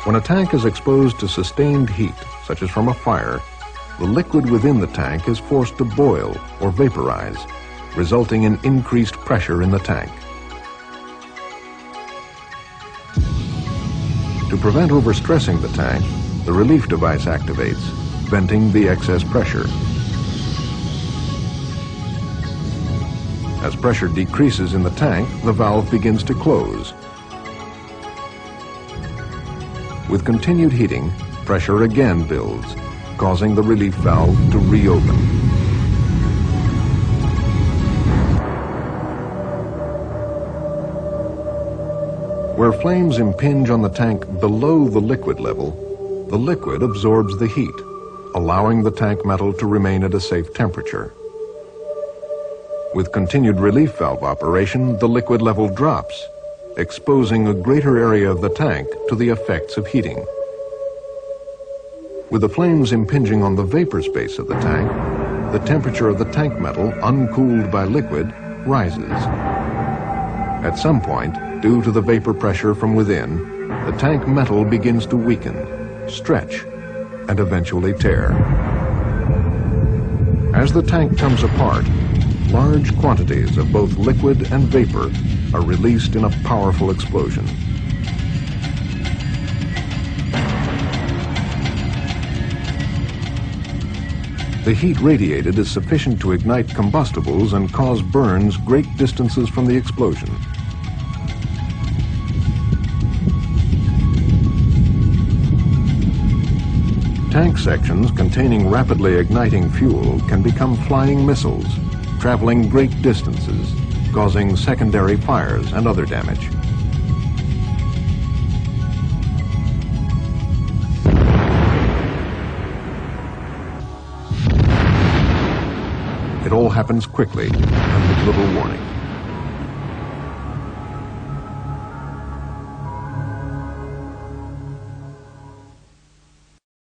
When a tank is exposed to sustained heat, such as from a fire, the liquid within the tank is forced to boil or vaporize, resulting in increased pressure in the tank. To prevent overstressing the tank, the relief device activates, venting the excess pressure. As pressure decreases in the tank, the valve begins to close. With continued heating, pressure again builds, causing the relief valve to reopen. Where flames impinge on the tank below the liquid level, the liquid absorbs the heat, allowing the tank metal to remain at a safe temperature. With continued relief valve operation, the liquid level drops, exposing a greater area of the tank to the effects of heating. With the flames impinging on the vapor space of the tank, the temperature of the tank metal, uncooled by liquid, rises. At some point, due to the vapor pressure from within, the tank metal begins to weaken, stretch, and eventually tear. As the tank comes apart, large quantities of both liquid and vapor are released in a powerful explosion. The heat radiated is sufficient to ignite combustibles and cause burns great distances from the explosion. Tank sections containing rapidly igniting fuel can become flying missiles, traveling great distances, causing secondary fires and other damage. It all happens quickly and with little warning.